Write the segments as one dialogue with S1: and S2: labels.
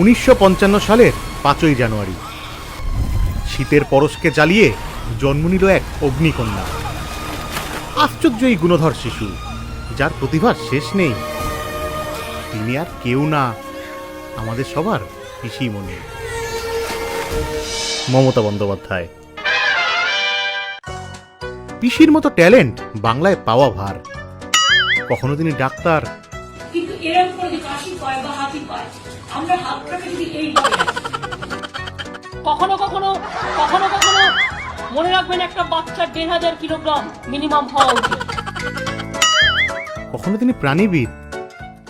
S1: 1955 সালের 5ই জানুয়ারি শীতের পরশকে জ্বালিয়ে জন্ম নিল এক অগ্নিকন্যা। আশ্চর্য এই গুণধর শিশু, যার প্রতিভার শেষ নেই। তিনি আর কেউ না, আমাদের সবার পিসিমণি মমতা বন্দ্যোপাধ্যায়। পিসির মতো ট্যালেন্ট বাংলায় পাওয়া ভার। কখনো তিনি ডাক্তার,
S2: কিন্তু এরকম করে কাশি পায় বা হাতি পায়, আমরা হাতটাকে যদি এইভাবে কখনো কখনো কখনো কখনো মনে রাখবেন, একটা বাচ্চার 1,500 কিলোগ্রাম মিনিমাম হওয়া উচিত।
S1: কখনো তিনি প্রাণীবিদ।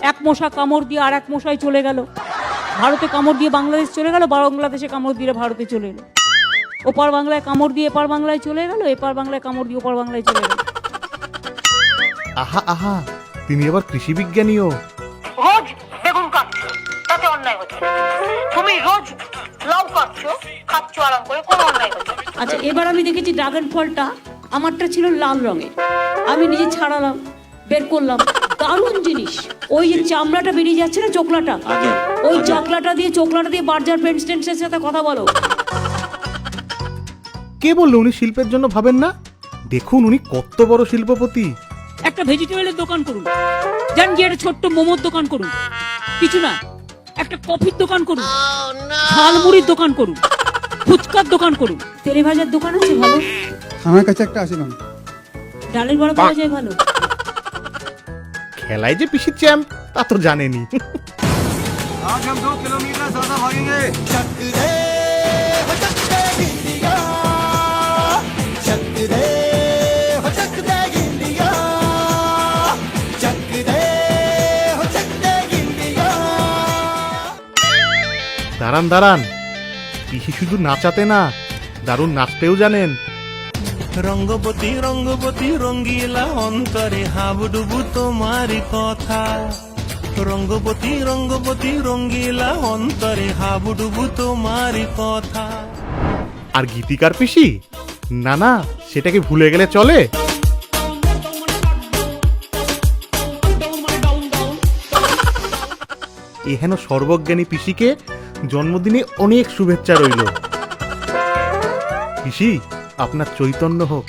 S2: এক মশা কামড় দিয়ে আর এক মশাই চলে গেল, ভারতে কামড় দিয়ে বাংলাদেশ চলে গেল, বাংলাদেশে কামড় দিয়ে ভারতে চলে এলো, ওপার বাংলায় কামড় দিয়ে এপার বাংলায় চলে গেল, এপার বাংলায় কামড় দিয়ে ওপার বাংলায় চলে গেল।
S1: আহা আহা, তিনি আবার কৃষি বিজ্ঞানীও।
S3: রোজ বেগুন কাটছো, তাতে অন্যায় হচ্ছে। তুমি রোজ লাউ কাটছো, খাচ্ছো আরাম করে, কোনো অন্যায় হচ্ছে।
S2: আচ্ছা, এবার আমি দেখেছি ড্রাগন ফলটা আমারটা ছিল লাল রঙের, আমি নিজে ছাড়ালাম, বের করলাম, দারুণ জিনিস। ওই যে চামড়াটা বেরিয়ে যাচ্ছে না, চোকলাটা, ওই চোকলাটা দিয়ে বার্জার পেন্সটেন্সের সাথে কথা বলো।
S1: কে বললো উনি শিল্পের জন্য ভাবেন না? দেখুন উনি কত বড় শিল্পপতি।
S2: একটা ভেজিটেবলের দোকান করুন, জান গিয়ে একটা ছোট্ট মোমোর দোকান করুন, কিছু না, একটা কফির দোকান করুন, ঝালমুড়ির দোকান করুন, ফুচকার দোকান করুন, তেলে ভাজার দোকান আছে ভালো,
S4: আমার কাছে একটা আছে না,
S2: ডালের বড়া পাওয়া যায় ভালো।
S1: খেলায় যে পিসির চ্যাম্প তা তো জানেনি।
S4: আজ हम 2 किलोमीटर ज्यादा भागेंगे।
S1: দাঁড়ান দাঁড়ান, পিসি শুধু নাচাতে না, দারুণ নাচতেও জানেন।
S5: রঙ্গবতী রঙ্গবতী রঙ্গিলা অন্তরে হাবুডুবু তোমারই কথা। রঙ্গবতী রঙ্গবতী রঙ্গিলা অন্তরে হাবুডুবু তোমারই কথা।
S1: আর গীতিকার পিসি, না না, সেটাকে ভুলে গেলে চলে। এহেন সর্বজ্ঞানী পিসিকে জন্মদিনে অনেক শুভেচ্ছা রইল। পিসি, আপনার চৈতন্য হোক।